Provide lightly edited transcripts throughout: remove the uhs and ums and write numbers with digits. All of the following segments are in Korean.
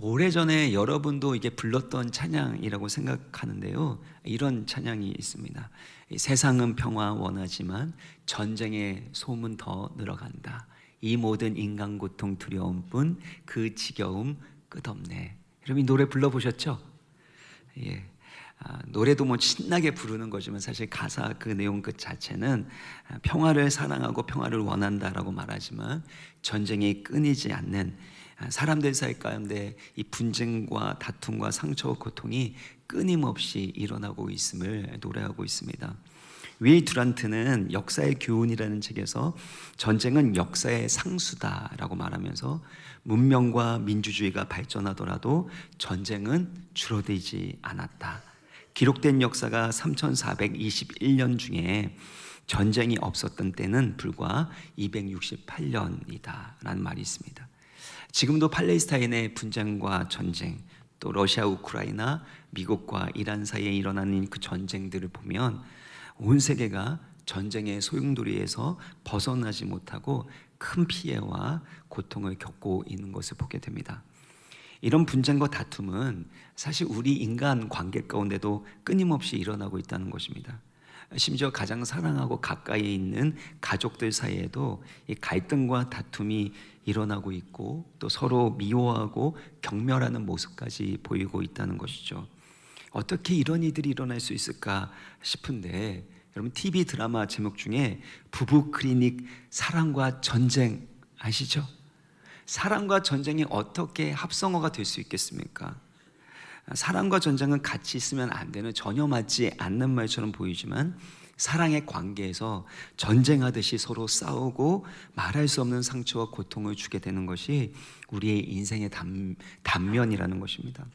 오래전에 여러분도 이게 불렀던 찬양이라고 생각하는데요, 이런 찬양이 있습니다. 세상은 평화 원하지만 전쟁의 소문 더 늘어간다. 이 모든 인간 고통 두려움 뿐 그 지겨움 끝없네. 여러분 이 노래 불러보셨죠? 예. 노래도 뭐 신나게 부르는 거지만 사실 가사 그 내용 그 자체는 평화를 사랑하고 평화를 원한다라고 말하지만 전쟁이 끊이지 않는, 사람들 사이 가운데 이 분쟁과 다툼과 상처와 고통이 끊임없이 일어나고 있음을 노래하고 있습니다. 윌 두란트는 역사의 교훈이라는 책에서 전쟁은 역사의 상수다라고 말하면서 문명과 민주주의가 발전하더라도 전쟁은 줄어들지 않았다. 기록된 역사가 3421년 중에 전쟁이 없었던 때는 불과 268년이다 라는 말이 있습니다. 지금도 팔레스타인의 분쟁과 전쟁, 또 러시아, 우크라이나, 미국과 이란 사이에 일어나는 그 전쟁들을 보면 온 세계가 전쟁의 소용돌이에서 벗어나지 못하고 큰 피해와 고통을 겪고 있는 것을 보게 됩니다. 이런 분쟁과 다툼은 사실 우리 인간 관계 가운데도 끊임없이 일어나고 있다는 것입니다. 심지어 가장 사랑하고 가까이 있는 가족들 사이에도 이 갈등과 다툼이 일어나고 있고 또 서로 미워하고 경멸하는 모습까지 보이고 있다는 것이죠. 어떻게 이런 일들이 일어날 수 있을까 싶은데, 여러분 TV 드라마 제목 중에 부부 클리닉 사랑과 전쟁 아시죠? 사랑과 전쟁이 어떻게 합성어가 될 수 있겠습니까? 사랑과 전쟁은 같이 있으면 안 되는, 전혀 맞지 않는 말처럼 보이지만 사랑의 관계에서 전쟁하듯이 서로 싸우고 말할 수 없는 상처와 고통을 주게 되는 것이 우리의 인생의 단면이라는 것입니다.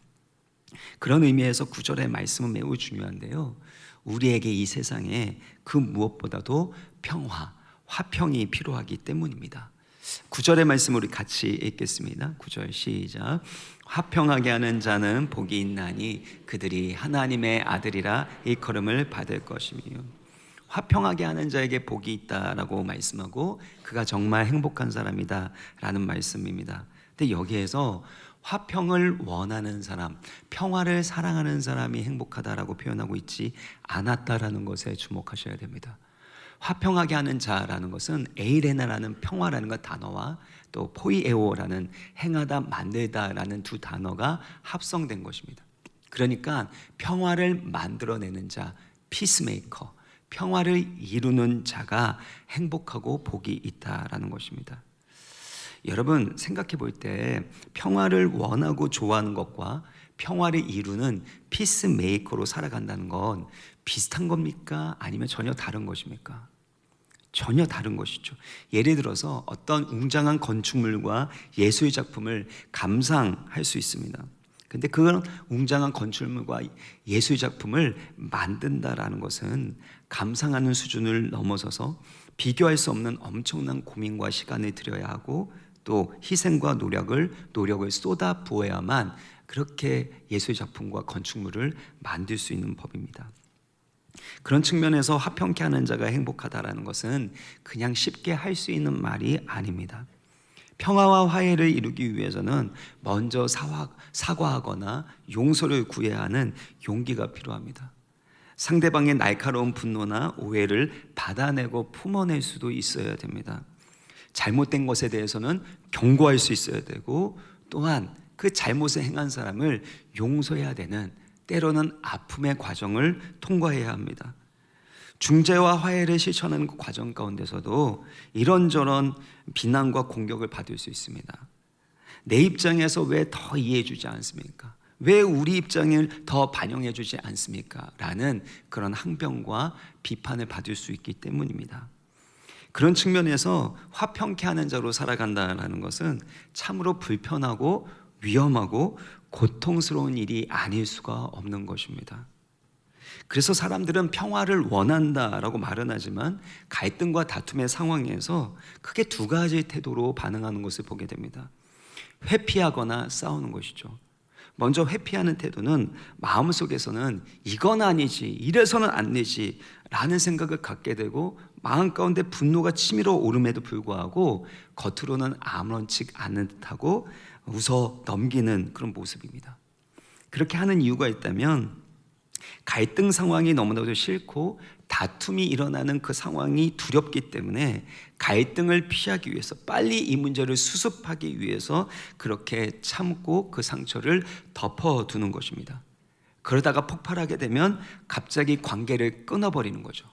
그런 의미에서 9절의 말씀은 매우 중요한데요, 우리에게 이 세상에 그 무엇보다도 평화, 화평이 필요하기 때문입니다. 9절의 말씀 우리 같이 읽겠습니다. 9절 시작. 화평하게 하는 자는 복이 있나니 그들이 하나님의 아들이라 일컬음을 받을 것이며. 화평하게 하는 자에게 복이 있다라고 말씀하고 그가 정말 행복한 사람이다 라는 말씀입니다. 근데 여기에서 화평을 원하는 사람, 평화를 사랑하는 사람이 행복하다라고 표현하고 있지 않았다라는 것에 주목하셔야 됩니다. 화평하게 하는 자라는 것은 에이레나라는 평화라는 것 단어와 또 포이에오라는 행하다 만들다라는 두 단어가 합성된 것입니다. 그러니까 평화를 만들어내는 자, 피스메이커, 평화를 이루는 자가 행복하고 복이 있다라는 것입니다. 여러분 생각해 볼 때 평화를 원하고 좋아하는 것과 평화를 이루는 피스메이커로 살아간다는 건 비슷한 겁니까? 아니면 전혀 다른 것입니까? 전혀 다른 것이죠. 예를 들어서 어떤 웅장한 건축물과 예술 작품을 감상할 수 있습니다. 근데 그런 웅장한 건축물과 예술 작품을 만든다라는 것은 감상하는 수준을 넘어서서 비교할 수 없는 엄청난 고민과 시간을 들여야 하고 또 희생과 노력을 쏟아 부어야만 그렇게 예술 작품과 건축물을 만들 수 있는 법입니다. 그런 측면에서 화평케 하는 자가 행복하다라는 것은 그냥 쉽게 할 수 있는 말이 아닙니다. 평화와 화해를 이루기 위해서는 먼저 사과하거나 용서를 구해야 하는 용기가 필요합니다. 상대방의 날카로운 분노나 오해를 받아내고 품어낼 수도 있어야 됩니다. 잘못된 것에 대해서는 경고할 수 있어야 되고 또한 그 잘못을 행한 사람을 용서해야 되는, 때로는 아픔의 과정을 통과해야 합니다. 중재와 화해를 실천하는 그 과정 가운데서도 이런저런 비난과 공격을 받을 수 있습니다. 내 입장에서 왜 더 이해해 주지 않습니까? 왜 우리 입장을 더 반영해 주지 않습니까? 라는 그런 항변과 비판을 받을 수 있기 때문입니다. 그런 측면에서 화평케 하는 자로 살아간다는 것은 참으로 불편하고 위험하고 고통스러운 일이 아닐 수가 없는 것입니다. 그래서 사람들은 평화를 원한다라고 말은 하지만 갈등과 다툼의 상황에서 크게 두 가지 태도로 반응하는 것을 보게 됩니다. 회피하거나 싸우는 것이죠. 먼저 회피하는 태도는 마음속에서는 이건 아니지, 이래서는 안 되지 라는 생각을 갖게 되고 마음 가운데 분노가 치밀어 오름에도 불구하고 겉으로는 아무렇지 않은 듯하고 웃어 넘기는 그런 모습입니다. 그렇게 하는 이유가 있다면 갈등 상황이 너무나도 싫고 다툼이 일어나는 그 상황이 두렵기 때문에 갈등을 피하기 위해서, 빨리 이 문제를 수습하기 위해서 그렇게 참고 그 상처를 덮어두는 것입니다. 그러다가 폭발하게 되면 갑자기 관계를 끊어버리는 거죠.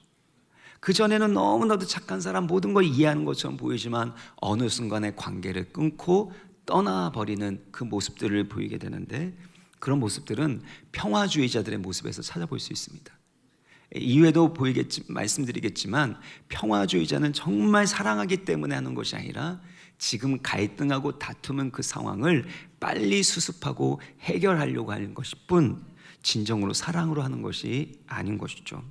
그전에는 너무나도 착한 사람, 모든 걸 이해하는 것처럼 보이지만 어느 순간에 관계를 끊고 떠나버리는 그 모습들을 보이게 되는데, 그런 모습들은 평화주의자들의 모습에서 찾아볼 수 있습니다. 이후에도 말씀드리겠지만, 평화주의자는 정말 사랑하기 때문에 하는 것이 아니라 지금 갈등하고 다투는 그 상황을 빨리 수습하고 해결하려고 하는 것일 뿐, 진정으로 사랑으로 하는 것이 아닌 것이죠.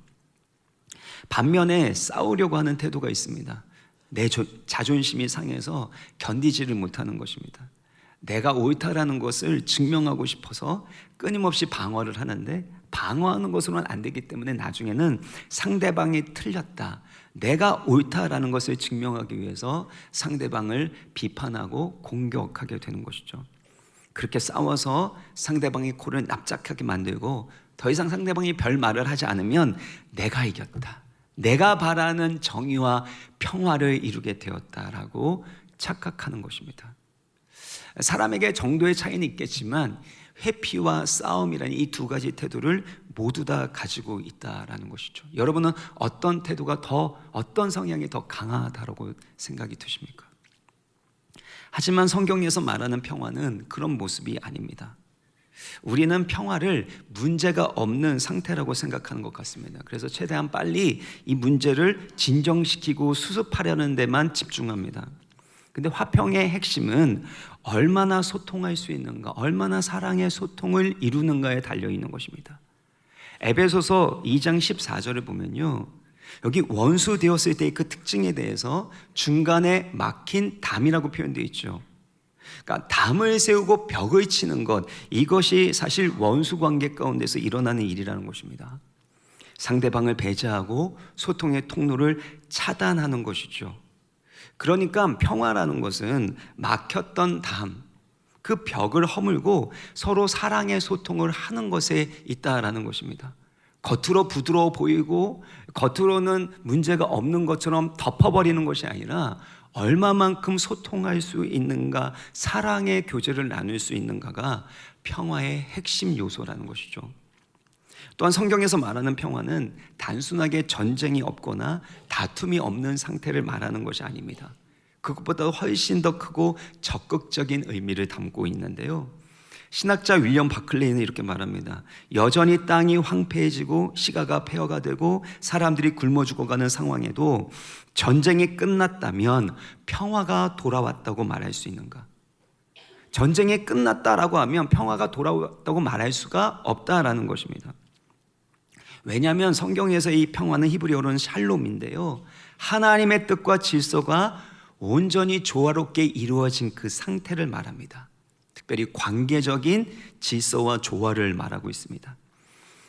반면에 싸우려고 하는 태도가 있습니다. 내 자존심이 상해서 견디지를 못하는 것입니다. 내가 옳다라는 것을 증명하고 싶어서 끊임없이 방어를 하는데, 방어하는 것으로는 안 되기 때문에 나중에는 상대방이 틀렸다, 내가 옳다라는 것을 증명하기 위해서 상대방을 비판하고 공격하게 되는 것이죠. 그렇게 싸워서 상대방의 코를 납작하게 만들고 더 이상 상대방이 별 말을 하지 않으면 내가 이겼다, 내가 바라는 정의와 평화를 이루게 되었다라고 착각하는 것입니다. 사람에게 정도의 차이는 있겠지만 회피와 싸움이라는 이 두 가지 태도를 모두 다 가지고 있다라는 것이죠. 여러분은 어떤 태도가 어떤 성향이 더 강하다고 생각이 드십니까? 하지만 성경에서 말하는 평화는 그런 모습이 아닙니다. 우리는 평화를 문제가 없는 상태라고 생각하는 것 같습니다. 그래서 최대한 빨리 이 문제를 진정시키고 수습하려는 데만 집중합니다. 근데 화평의 핵심은 얼마나 소통할 수 있는가, 얼마나 사랑의 소통을 이루는가에 달려 있는 것입니다. 에베소서 2장 14절을 보면요, 여기 원수 되었을 때의 그 특징에 대해서 중간에 막힌 담이라고 표현되어 있죠. 그러니까 담을 세우고 벽을 치는 것, 이것이 사실 원수 관계 가운데서 일어나는 일이라는 것입니다. 상대방을 배제하고 소통의 통로를 차단하는 것이죠. 그러니까 평화라는 것은 막혔던 담, 그 벽을 허물고 서로 사랑의 소통을 하는 것에 있다라는 것입니다. 겉으로 부드러워 보이고 겉으로는 문제가 없는 것처럼 덮어버리는 것이 아니라 얼마만큼 소통할 수 있는가, 사랑의 교제를 나눌 수 있는가가 평화의 핵심 요소라는 것이죠. 또한 성경에서 말하는 평화는 단순하게 전쟁이 없거나 다툼이 없는 상태를 말하는 것이 아닙니다. 그것보다 훨씬 더 크고 적극적인 의미를 담고 있는데요, 신학자 윌리엄 바클레이는 이렇게 말합니다. 여전히 땅이 황폐해지고 시가가 폐허가 되고 사람들이 굶어 죽어가는 상황에도 전쟁이 끝났다면 평화가 돌아왔다고 말할 수 있는가? 전쟁이 끝났다라고 하면 평화가 돌아왔다고 말할 수가 없다라는 것입니다. 왜냐하면 성경에서 이 평화는 히브리어로는 샬롬인데요, 하나님의 뜻과 질서가 온전히 조화롭게 이루어진 그 상태를 말합니다. 특별히 관계적인 질서와 조화를 말하고 있습니다.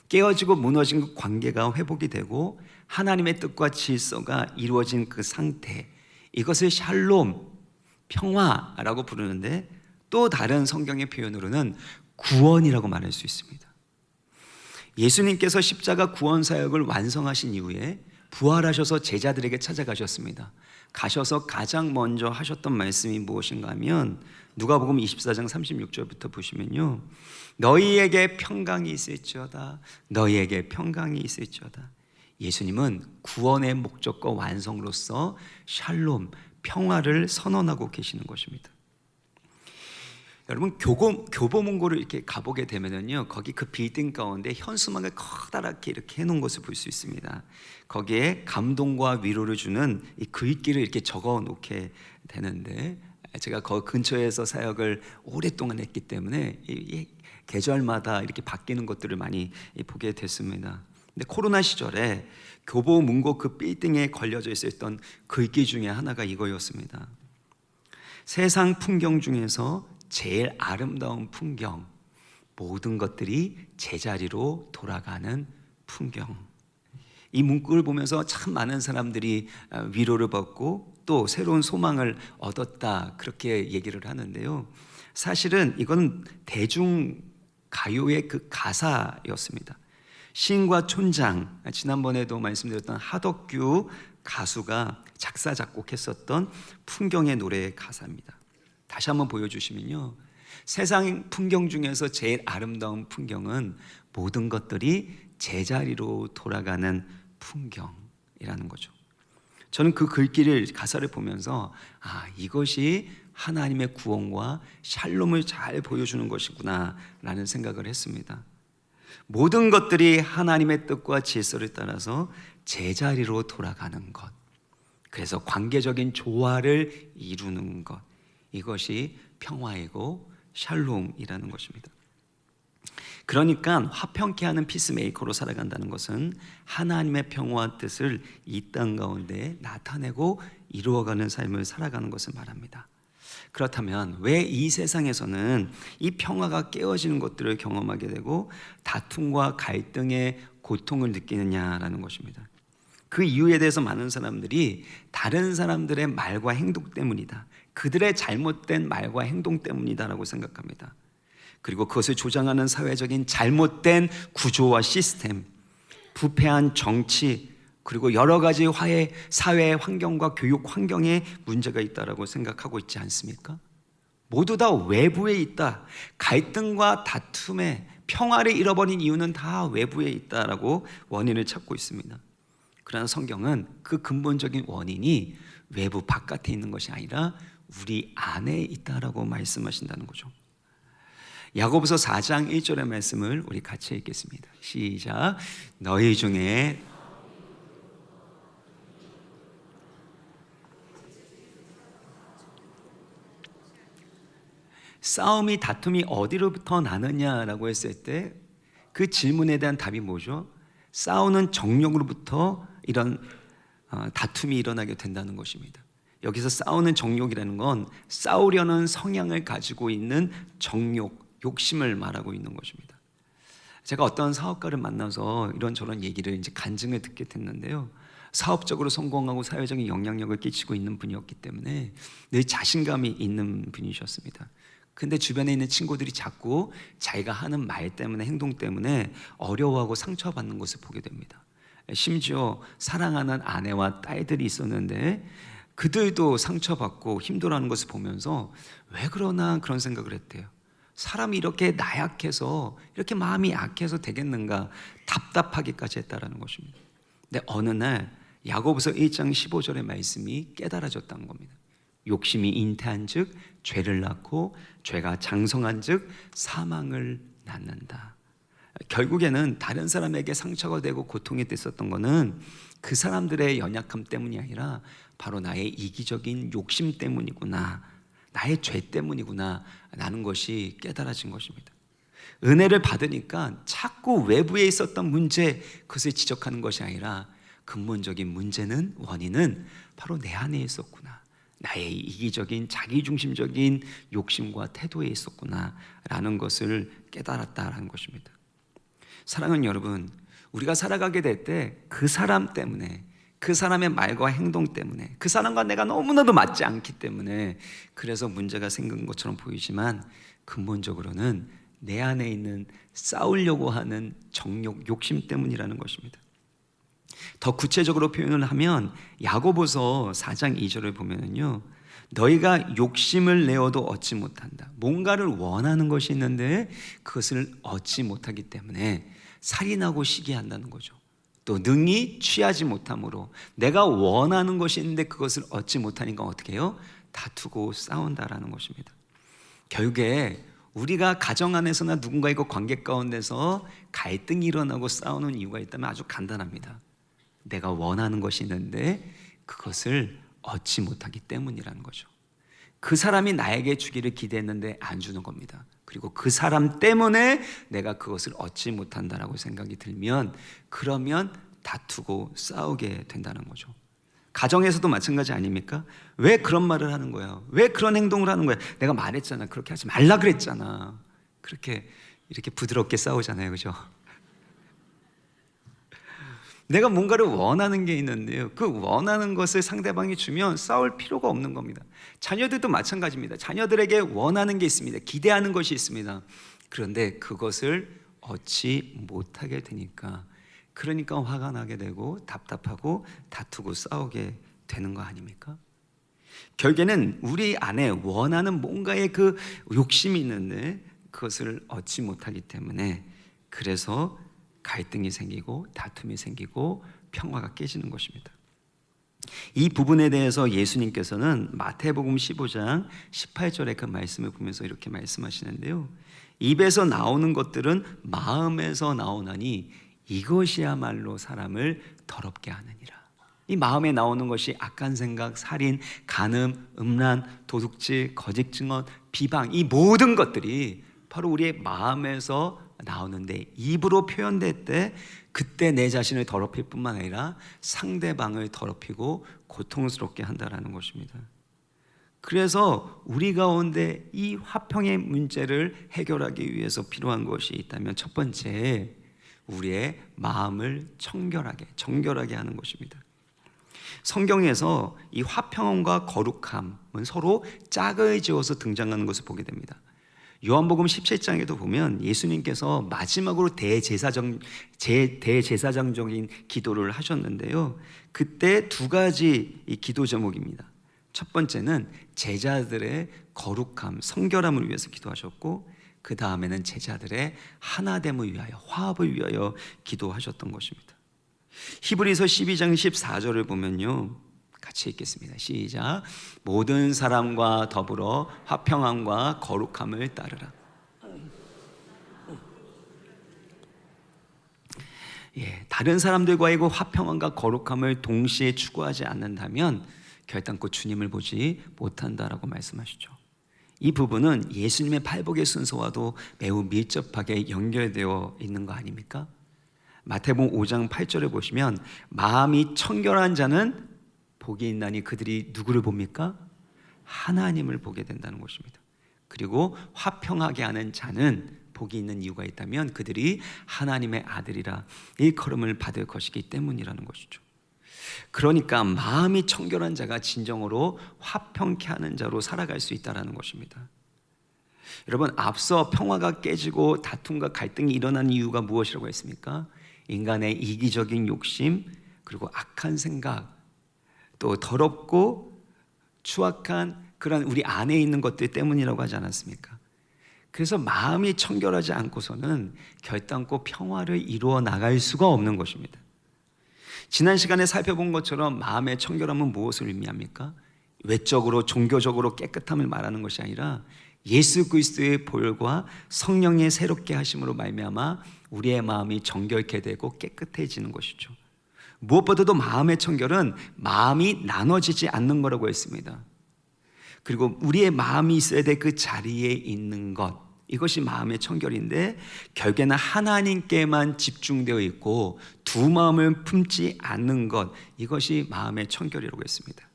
깨어지고 무너진 그 관계가 회복이 되고 하나님의 뜻과 질서가 이루어진 그 상태, 이것을 샬롬, 평화라고 부르는데, 또 다른 성경의 표현으로는 구원이라고 말할 수 있습니다. 예수님께서 십자가 구원 사역을 완성하신 이후에 부활하셔서 제자들에게 찾아가셨습니다. 가셔서 가장 먼저 하셨던 말씀이 무엇인가 하면 누가복음 24장 36절부터 보시면요, 너희에게 평강이 있을지어다, 너희에게 평강이 있을지어다. 예수님은 구원의 목적과 완성으로서 샬롬, 평화를 선언하고 계시는 것입니다. 여러분, 교보문고를 이렇게 가보게 되면요, 거기 그 빌딩 가운데 현수막을 커다랗게 이렇게 해놓은 것을 볼 수 있습니다. 거기에 감동과 위로를 주는 이 글귀를 이렇게 적어 놓게 되는데, 제가 그 근처에서 사역을 오랫동안 했기 때문에 이 계절마다 이렇게 바뀌는 것들을 많이 보게 됐습니다. 근데 코로나 시절에 교보문고 그 빌딩에 걸려져 있었던 글귀 중에 하나가 이거였습니다. 세상 풍경 중에서 제일 아름다운 풍경, 모든 것들이 제자리로 돌아가는 풍경. 이 문구를 보면서 참 많은 사람들이 위로를 받고 또 새로운 소망을 얻었다, 그렇게 얘기를 하는데요, 사실은 이건 대중 가요의 그 가사였습니다. 시인과 촌장, 지난번에도 말씀드렸던 하덕규 가수가 작사 작곡했었던 풍경의 노래의 가사입니다. 다시 한번 보여주시면요, 세상 풍경 중에서 제일 아름다운 풍경은 모든 것들이 제자리로 돌아가는 풍경이라는 거죠. 저는 그 글귀를, 가사를 보면서 이것이 하나님의 구원과 샬롬을 잘 보여주는 것이구나 라는 생각을 했습니다. 모든 것들이 하나님의 뜻과 질서를 따라서 제자리로 돌아가는 것, 그래서 관계적인 조화를 이루는 것, 이것이 평화이고 샬롬이라는 것입니다. 그러니까 화평케 하는 피스메이커로 살아간다는 것은 하나님의 평화와 뜻을 이 땅 가운데 나타내고 이루어가는 삶을 살아가는 것을 말합니다. 그렇다면 왜 이 세상에서는 이 평화가 깨어지는 것들을 경험하게 되고 다툼과 갈등의 고통을 느끼느냐라는 것입니다. 그 이유에 대해서 많은 사람들이 다른 사람들의 말과 행동 때문이다, 그들의 잘못된 말과 행동 때문이다라고 생각합니다. 그리고 그것을 조장하는 사회적인 잘못된 구조와 시스템, 부패한 정치, 그리고 여러 가지 사회 환경과 교육 환경에 문제가 있다라고 생각하고 있지 않습니까? 모두 다 외부에 있다. 갈등과 다툼에 평화를 잃어버린 이유는 다 외부에 있다라고 원인을 찾고 있습니다. 그러나 성경은 그 근본적인 원인이 외부 바깥에 있는 것이 아니라 우리 안에 있다라고 말씀하신다는 거죠. 야고보서 4장 1절의 말씀을 우리 같이 읽겠습니다. 시작. 너희 중에 싸움이, 다툼이 어디로부터 나느냐라고 했을 때 그 질문에 대한 답이 뭐죠? 싸우는 정욕으로부터 이런 다툼이 일어나게 된다는 것입니다. 여기서 싸우는 정욕이라는 건 싸우려는 성향을 가지고 있는 정욕, 욕심을 말하고 있는 것입니다. 제가 어떤 사업가를 만나서 이런저런 얘기를 이제 간증을 듣게 됐는데요, 사업적으로 성공하고 사회적인 영향력을 끼치고 있는 분이었기 때문에 늘 자신감이 있는 분이셨습니다. 근데 주변에 있는 친구들이 자꾸 자기가 하는 말 때문에, 행동 때문에 어려워하고 상처받는 것을 보게 됩니다. 심지어 사랑하는 아내와 딸들이 있었는데 그들도 상처받고 힘들어하는 것을 보면서 왜 그러나 그런 생각을 했대요. 사람이 이렇게 나약해서, 이렇게 마음이 약해서 되겠는가 답답하기까지 했다라는 것입니다. 근데 어느 날 야고보서 1장 15절의 말씀이 깨달아졌다는 겁니다. 욕심이 잉태한 즉 죄를 낳고 죄가 장성한 즉 사망을 낳는다. 결국에는 다른 사람에게 상처가 되고 고통이 됐었던 것은 그 사람들의 연약함 때문이 아니라 바로 나의 이기적인 욕심 때문이구나, 나의 죄 때문이구나 라는 것이 깨달아진 것입니다. 은혜를 받으니까 자꾸 외부에 있었던 문제, 그것을 지적하는 것이 아니라 근본적인 문제는, 원인은 바로 내 안에 있었구나, 나의 이기적인 자기중심적인 욕심과 태도에 있었구나 라는 것을 깨달았다라는 것입니다. 사랑하는 여러분, 우리가 살아가게 될 때 그 사람 때문에, 그 사람의 말과 행동 때문에, 그 사람과 내가 너무나도 맞지 않기 때문에 그래서 문제가 생긴 것처럼 보이지만 근본적으로는 내 안에 있는 싸우려고 하는 정욕, 욕심 때문이라는 것입니다. 더 구체적으로 표현을 하면 야고보서 4장 2절을 보면은요, 너희가 욕심을 내어도 얻지 못한다. 뭔가를 원하는 것이 있는데 그것을 얻지 못하기 때문에 살인하고 시기한다는 거죠. 또 능히 취하지 못함으로, 내가 원하는 것이 있는데 그것을 얻지 못하니까 어떻게 해요? 다투고 싸운다라는 것입니다. 결국에 우리가 가정 안에서나 누군가의 관계 가운데서 갈등이 일어나고 싸우는 이유가 있다면 아주 간단합니다. 내가 원하는 것이 있는데 그것을 얻지 못하기 때문이라는 거죠. 그 사람이 나에게 주기를 기대했는데 안 주는 겁니다. 그리고 그 사람 때문에 내가 그것을 얻지 못한다라고 생각이 들면, 그러면 다투고 싸우게 된다는 거죠. 가정에서도 마찬가지 아닙니까? 왜 그런 말을 하는 거야? 왜 그런 행동을 하는 거야? 내가 말했잖아, 그렇게 하지 말라 그랬잖아. 그렇게 이렇게 부드럽게 싸우잖아요, 그죠? 내가 뭔가를 원하는 게 있는데요, 그 원하는 것을 상대방이 주면 싸울 필요가 없는 겁니다. 자녀들도 마찬가지입니다. 자녀들에게 원하는 게 있습니다. 기대하는 것이 있습니다. 그런데 그것을 얻지 못하게 되니까, 그러니까 화가 나게 되고 답답하고 다투고 싸우게 되는 거 아닙니까? 결국에는 우리 안에 원하는 뭔가의 그 욕심이 있는데 그것을 얻지 못하기 때문에, 그래서 갈등이 생기고 다툼이 생기고 평화가 깨지는 것입니다. 이 부분에 대해서 예수님께서는 마태복음 15장 18절의 그 말씀을 보면서 이렇게 말씀하시는데요, 입에서 나오는 것들은 마음에서 나오나니 이것이야말로 사람을 더럽게 하느니라. 이 마음에 나오는 것이 악한 생각, 살인, 간음, 음란, 도둑질, 거짓 증언, 비방, 이 모든 것들이 바로 우리의 마음에서 나오는데, 입으로 표현될 때 그때 내 자신을 더럽힐 뿐만 아니라 상대방을 더럽히고 고통스럽게 한다라는 것입니다. 그래서 우리 가운데 이 화평의 문제를 해결하기 위해서 필요한 것이 있다면, 첫 번째, 우리의 마음을 정결하게 하는 것입니다. 성경에서 이 화평과 거룩함은 서로 짝을 지어서 등장하는 것을 보게 됩니다. 요한복음 17장에도 보면 예수님께서 마지막으로 대제사장적인 기도를 하셨는데요, 그때 두 가지 이 기도 제목입니다. 첫 번째는 제자들의 거룩함, 성결함을 위해서 기도하셨고, 그 다음에는 제자들의 하나됨을 위하여, 화합을 위하여 기도하셨던 것입니다. 히브리서 12장 14절을 보면요, 같이 읽겠습니다. 시작. 모든 사람과 더불어 화평함과 거룩함을 따르라. 다른 사람들과의 그 화평함과 거룩함을 동시에 추구하지 않는다면 결단코 주님을 보지 못한다라고 말씀하시죠. 이 부분은 예수님의 팔복의 순서와도 매우 밀접하게 연결되어 있는 거 아닙니까? 마태복음 5장 8절에 보시면 마음이 청결한 자는 복이 있나니 그들이 누구를 봅니까? 하나님을 보게 된다는 것입니다. 그리고 화평하게 하는 자는 복이 있는 이유가 있다면 그들이 하나님의 아들이라 일컬음을 받을 것이기 때문이라는 것이죠. 그러니까 마음이 청결한 자가 진정으로 화평케 하는 자로 살아갈 수 있다는 것입니다. 여러분, 앞서 평화가 깨지고 다툼과 갈등이 일어나는 이유가 무엇이라고 했습니까? 인간의 이기적인 욕심, 그리고 악한 생각, 또 더럽고 추악한 그런 우리 안에 있는 것들 때문이라고 하지 않았습니까? 그래서 마음이 청결하지 않고서는 결단코 평화를 이루어 나갈 수가 없는 것입니다. 지난 시간에 살펴본 것처럼 마음의 청결함은 무엇을 의미합니까? 외적으로 종교적으로 깨끗함을 말하는 것이 아니라 예수 그리스도의 보혈과 성령의 새롭게 하심으로 말미암아 우리의 마음이 정결케 되고 깨끗해지는 것이죠. 무엇보다도 마음의 청결은 마음이 나눠지지 않는 거라고 했습니다. 그리고 우리의 마음이 있어야 될 그 자리에 있는 것, 이것이 마음의 청결인데 결국에는 하나님께만 집중되어 있고 두 마음을 품지 않는 것, 이것이 마음의 청결이라고 했습니다.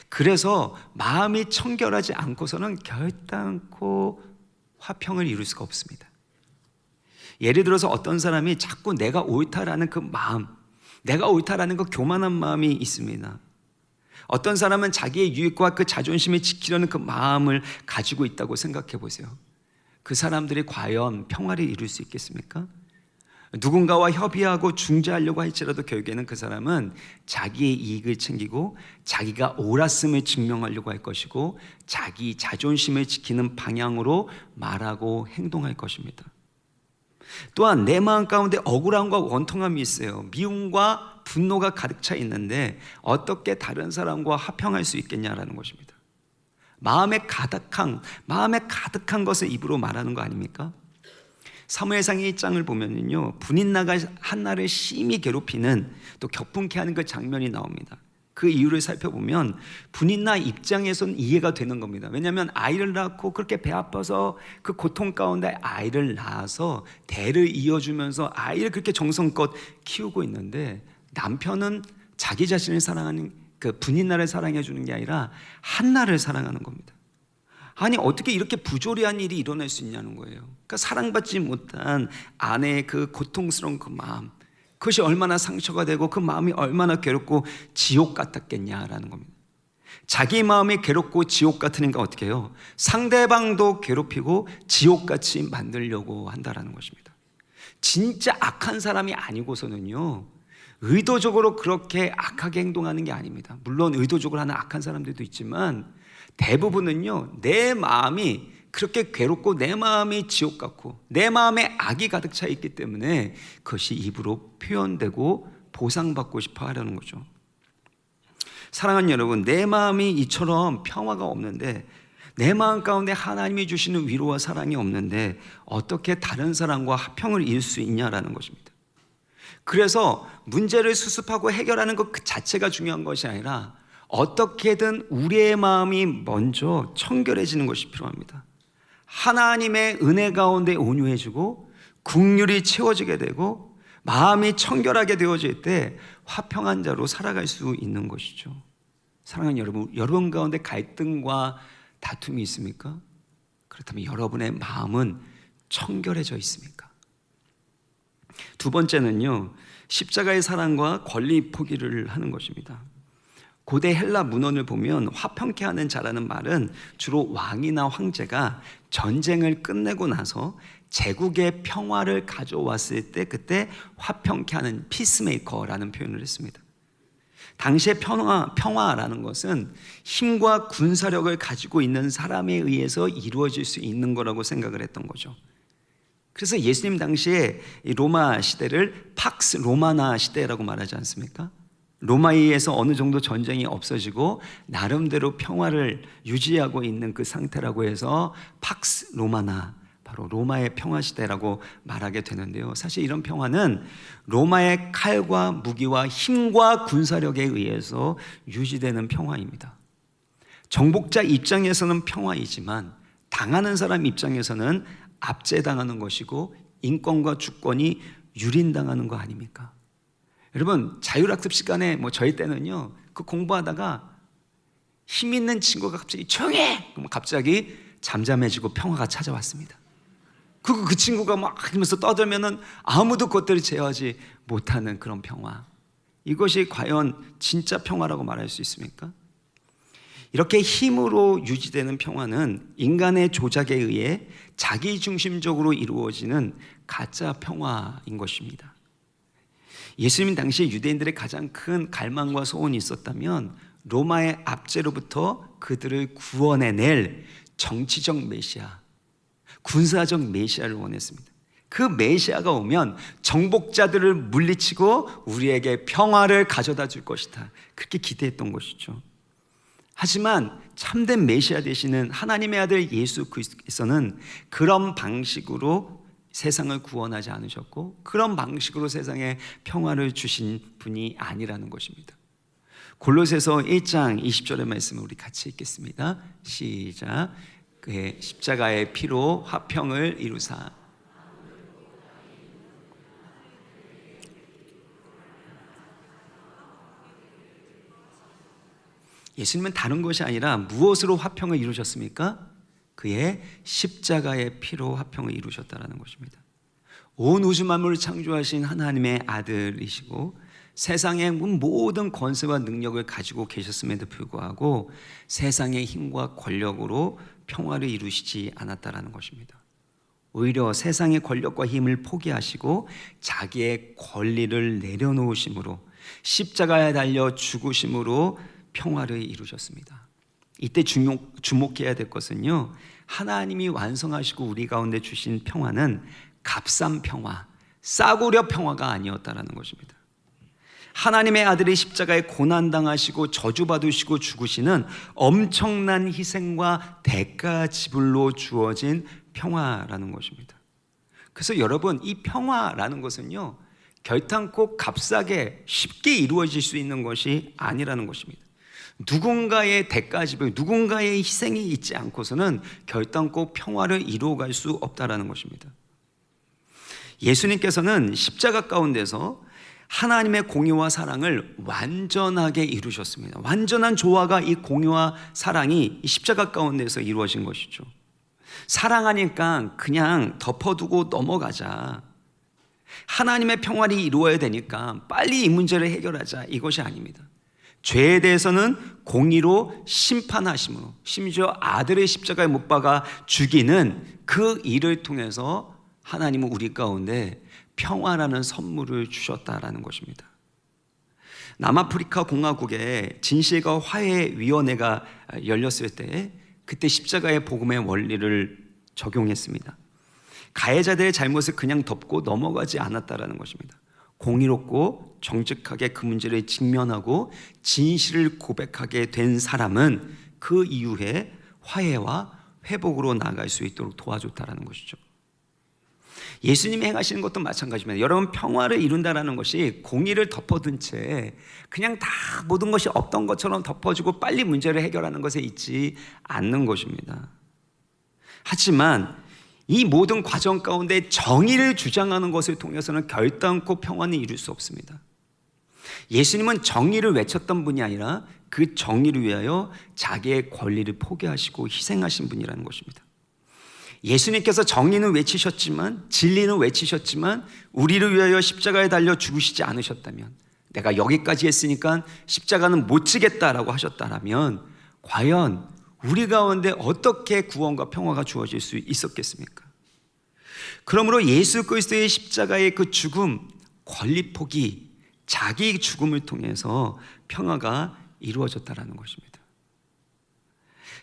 그래서 마음이 청결하지 않고서는 결단코 화평을 이룰 수가 없습니다. 예를 들어서 어떤 사람이 자꾸 내가 옳다라는 그 마음, 내가 옳다라는 그 교만한 마음이 있습니다. 어떤 사람은 자기의 유익과 그 자존심을 지키려는 그 마음을 가지고 있다고 생각해 보세요. 그 사람들이 과연 평화를 이룰 수 있겠습니까? 누군가와 협의하고 중재하려고 할지라도 결국에는 그 사람은 자기의 이익을 챙기고 자기가 옳았음을 증명하려고 할 것이고 자기 자존심을 지키는 방향으로 말하고 행동할 것입니다. 또한 내 마음 가운데 억울함과 원통함이 있어요. 미움과 분노가 가득 차 있는데 어떻게 다른 사람과 화평할 수 있겠냐라는 것입니다. 마음에 가득한 것을 입으로 말하는 거 아닙니까? 사무엘상 1장을 보면요, 분인나가 한나를 심히 괴롭히는, 또 격분케 하는 그 장면이 나옵니다. 그 이유를 살펴보면 분인나 입장에서는 이해가 되는 겁니다. 왜냐하면 아이를 낳고 그렇게 배 아파서 그 고통 가운데 아이를 낳아서 대를 이어주면서 아이를 그렇게 정성껏 키우고 있는데 남편은 자기 자신을 사랑하는 그 분인나를 사랑해 주는 게 아니라 한나를 사랑하는 겁니다. 아니, 어떻게 이렇게 부조리한 일이 일어날 수 있냐는 거예요. 그러니까 사랑받지 못한 아내의 그 고통스러운 그 마음, 그것이 얼마나 상처가 되고 그 마음이 얼마나 괴롭고 지옥 같았겠냐라는 겁니다. 자기 마음이 괴롭고 지옥 같으니까 어떻게 해요? 상대방도 괴롭히고 지옥같이 만들려고 한다라는 것입니다. 진짜 악한 사람이 아니고서는요, 의도적으로 그렇게 악하게 행동하는 게 아닙니다. 물론 의도적으로 하는 악한 사람들도 있지만 대부분은요, 내 마음이 그렇게 괴롭고 내 마음이 지옥 같고 내 마음에 악이 가득 차 있기 때문에 그것이 입으로 표현되고 보상받고 싶어 하려는 거죠. 사랑하는 여러분, 내 마음이 이처럼 평화가 없는데, 내 마음 가운데 하나님이 주시는 위로와 사랑이 없는데 어떻게 다른 사람과 화평을 이룰 수 있냐라는 것입니다. 그래서 문제를 수습하고 해결하는 것 그 자체가 중요한 것이 아니라 어떻게든 우리의 마음이 먼저 청결해지는 것이 필요합니다. 하나님의 은혜 가운데 온유해지고 긍휼이 채워지게 되고 마음이 청결하게 되어질 때 화평한 자로 살아갈 수 있는 것이죠. 사랑하는 여러분, 여러분 가운데 갈등과 다툼이 있습니까? 그렇다면 여러분의 마음은 청결해져 있습니까? 두 번째는요, 십자가의 사랑과 권리 포기를 하는 것입니다. 고대 헬라 문헌을 보면 화평케 하는 자라는 말은 주로 왕이나 황제가 전쟁을 끝내고 나서 제국의 평화를 가져왔을 때 그때 화평케 하는 피스메이커라는 표현을 했습니다. 당시의 평화라는 것은 힘과 군사력을 가지고 있는 사람에 의해서 이루어질 수 있는 거라고 생각을 했던 거죠. 그래서 예수님 당시에 로마 시대를 팍스 로마나 시대라고 말하지 않습니까? 로마에 의해서 어느 정도 전쟁이 없어지고 나름대로 평화를 유지하고 있는 그 상태라고 해서 팍스 로마나, 바로 로마의 평화 시대라고 말하게 되는데요, 사실 이런 평화는 로마의 칼과 무기와 힘과 군사력에 의해서 유지되는 평화입니다. 정복자 입장에서는 평화이지만 당하는 사람 입장에서는 압제당하는 것이고 인권과 주권이 유린당하는 거 아닙니까? 여러분, 자율학습 시간에 저희 때는요, 그 공부하다가 힘 있는 친구가 갑자기 조용해! 그러면 갑자기 잠잠해지고 평화가 찾아왔습니다. 그 친구가 막 하면서 떠들면은 아무도 그것들을 제어하지 못하는 그런 평화. 이것이 과연 진짜 평화라고 말할 수 있습니까? 이렇게 힘으로 유지되는 평화는 인간의 조작에 의해 자기중심적으로 이루어지는 가짜 평화인 것입니다. 예수님 당시 유대인들의 가장 큰 갈망과 소원이 있었다면 로마의 압제로부터 그들을 구원해낼 정치적 메시아, 군사적 메시아를 원했습니다. 그 메시아가 오면 정복자들을 물리치고 우리에게 평화를 가져다 줄 것이다, 그렇게 기대했던 것이죠. 하지만 참된 메시아 되시는 하나님의 아들 예수 그리스도께서는 그런 방식으로 세상을 구원하지 않으셨고 그런 방식으로 세상에 평화를 주신 분이 아니라는 것입니다. 골로새서 1장 20절의 말씀을 우리 같이 읽겠습니다. 시작. 그의 십자가의 피로 화평을 이루사 예수님은 다른 것이 아니라 무엇으로 화평을 이루셨습니까? 그의 십자가의 피로 화평을 이루셨다는 것입니다. 온 우주 만물을 창조하신 하나님의 아들이시고 세상의 모든 권세와 능력을 가지고 계셨음에도 불구하고 세상의 힘과 권력으로 평화를 이루시지 않았다는 것입니다. 오히려 세상의 권력과 힘을 포기하시고 자기의 권리를 내려놓으심으로 십자가에 달려 죽으심으로 평화를 이루셨습니다. 이때 주목해야 될 것은요, 하나님이 완성하시고 우리 가운데 주신 평화는 값싼 평화, 싸구려 평화가 아니었다는 것입니다. 하나님의 아들이 십자가에 고난당하시고 저주받으시고 죽으시는 엄청난 희생과 대가 지불로 주어진 평화라는 것입니다. 그래서 여러분, 이 평화라는 것은요, 결탄코 값싸게 쉽게 이루어질 수 있는 것이 아니라는 것입니다. 누군가의 대가 지불, 누군가의 희생이 있지 않고서는 결단코 평화를 이루어갈 수 없다라는 것입니다. 예수님께서는 십자가 가운데서 하나님의 공의와 사랑을 완전하게 이루셨습니다. 완전한 조화가 이 공의와 사랑이 이 십자가 가운데서 이루어진 것이죠. 사랑하니까 그냥 덮어두고 넘어가자, 하나님의 평화를 이루어야 되니까 빨리 이 문제를 해결하자, 이것이 아닙니다. 죄에 대해서는 공의로 심판하심으로, 심지어 아들의 십자가에 못 박아 죽이는 그 일을 통해서 하나님은 우리 가운데 평화라는 선물을 주셨다라는 것입니다. 남아프리카 공화국에 진실과 화해위원회가 열렸을 때 그때 십자가의 복음의 원리를 적용했습니다. 가해자들의 잘못을 그냥 덮고 넘어가지 않았다라는 것입니다. 공의롭고 정직하게 그 문제를 직면하고 진실을 고백하게 된 사람은 그 이후에 화해와 회복으로 나아갈 수 있도록 도와줬다라는 것이죠. 예수님이 행하시는 것도 마찬가지입니다. 여러분, 평화를 이룬다는 것이 공의를 덮어둔 채 그냥 다 모든 것이 없던 것처럼 덮어주고 빨리 문제를 해결하는 것에 있지 않는 것입니다. 하지만 이 모든 과정 가운데 정의를 주장하는 것을 통해서는 결단코 평화는 이룰 수 없습니다. 예수님은 정의를 외쳤던 분이 아니라 그 정의를 위하여 자기의 권리를 포기하시고 희생하신 분이라는 것입니다. 예수님께서 정의는 외치셨지만, 진리는 외치셨지만 우리를 위하여 십자가에 달려 죽으시지 않으셨다면, 내가 여기까지 했으니까 십자가는 못 지겠다라고 하셨다면 과연 우리 가운데 어떻게 구원과 평화가 주어질 수 있었겠습니까? 그러므로 예수 그리스도의 십자가의 그 죽음, 권리 포기, 자기 죽음을 통해서 평화가 이루어졌다라는 것입니다.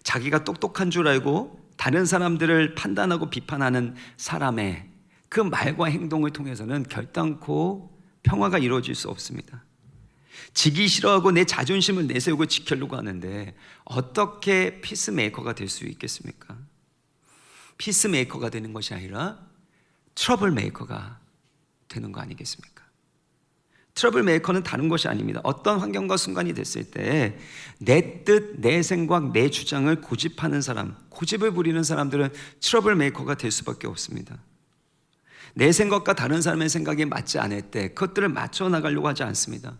자기가 똑똑한 줄 알고 다른 사람들을 판단하고 비판하는 사람의 그 말과 행동을 통해서는 결단코 평화가 이루어질 수 없습니다. 지기 싫어하고 내 자존심을 내세우고 지키려고 하는데 어떻게 피스메이커가 될 수 있겠습니까? 피스메이커가 되는 것이 아니라 트러블 메이커가 되는 거 아니겠습니까? 트러블 메이커는 다른 것이 아닙니다. 어떤 환경과 순간이 됐을 때 내 뜻, 내 생각, 내 주장을 고집하는 사람, 고집을 부리는 사람들은 트러블 메이커가 될 수밖에 없습니다. 내 생각과 다른 사람의 생각이 맞지 않을 때 그것들을 맞춰 나가려고 하지 않습니다.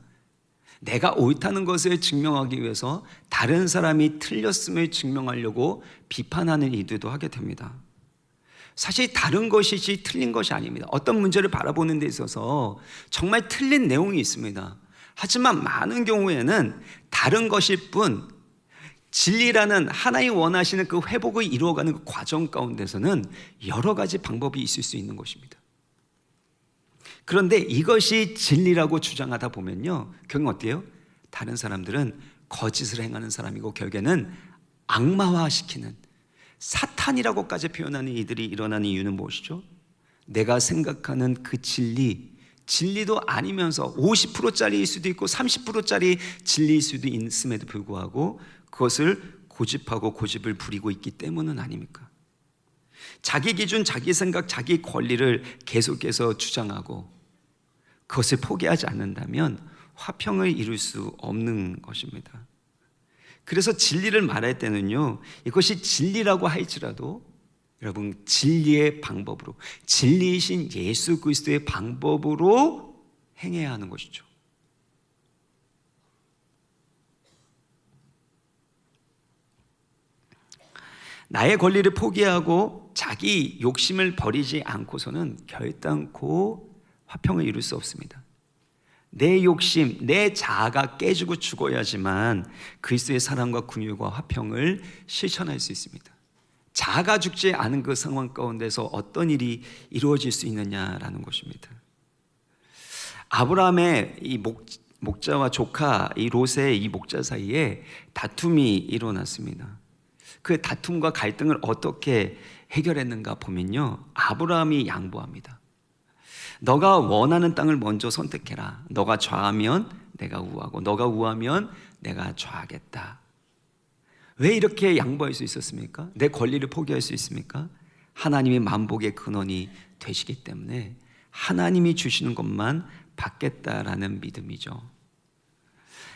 내가 옳다는 것을 증명하기 위해서 다른 사람이 틀렸음을 증명하려고 비판하는 일들도 하게 됩니다. 사실 다른 것이지 틀린 것이 아닙니다. 어떤 문제를 바라보는 데 있어서 정말 틀린 내용이 있습니다. 하지만 많은 경우에는 다른 것일 뿐, 진리라는 하나님 원하시는 그 회복을 이루어가는 그 과정 가운데서는 여러 가지 방법이 있을 수 있는 것입니다. 그런데 이것이 진리라고 주장하다 보면요, 결국 어때요? 다른 사람들은 거짓을 행하는 사람이고 결국에는 악마화시키는, 사탄이라고까지 표현하는 이들이 일어나는 이유는 무엇이죠? 내가 생각하는 그 진리도 아니면서 50%짜리일 수도 있고 30%짜리 진리일 수도 있음에도 불구하고 그것을 고집하고 고집을 부리고 있기 때문은 아닙니까? 자기 기준, 자기 생각, 자기 권리를 계속해서 주장하고 그것을 포기하지 않는다면 화평을 이룰 수 없는 것입니다. 그래서 진리를 말할 때는요, 이것이 진리라고 할지라도 여러분, 진리의 방법으로, 진리이신 예수 그리스도의 방법으로 행해야 하는 것이죠. 나의 권리를 포기하고 자기 욕심을 버리지 않고서는 결단코 화평을 이룰 수 없습니다. 내 욕심, 내 자아가 깨지고 죽어야지만 그리스도의 사랑과 긍휼과 화평을 실천할 수 있습니다. 자아가 죽지 않은 그 상황 가운데서 어떤 일이 이루어질 수 있느냐라는 것입니다. 아브라함의 이 목자와 조카 이 롯의 이 목자 사이에 다툼이 일어났습니다. 그 다툼과 갈등을 어떻게 해결했는가 보면요, 아브라함이 양보합니다. 너가 원하는 땅을 먼저 선택해라. 너가 좌하면 내가 우하고 너가 우하면 내가 좌하겠다. 왜 이렇게 양보할 수 있었습니까? 내 권리를 포기할 수 있습니까? 하나님이 만복의 근원이 되시기 때문에 하나님이 주시는 것만 받겠다라는 믿음이죠.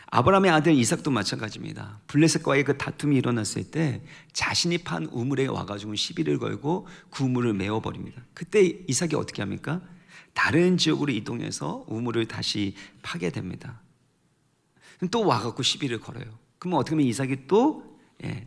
아브라함의 아들 이삭도 마찬가지입니다. 블레셋과의 그 다툼이 일어났을 때 자신이 판 우물에 와가지고 시비를 걸고 그 우물을 메워버립니다. 그때 이삭이 어떻게 합니까? 다른 지역으로 이동해서 우물을 다시 파게 됩니다. 또 와갖고 시비를 걸어요. 그러면 어떻게 하면 이삭이 또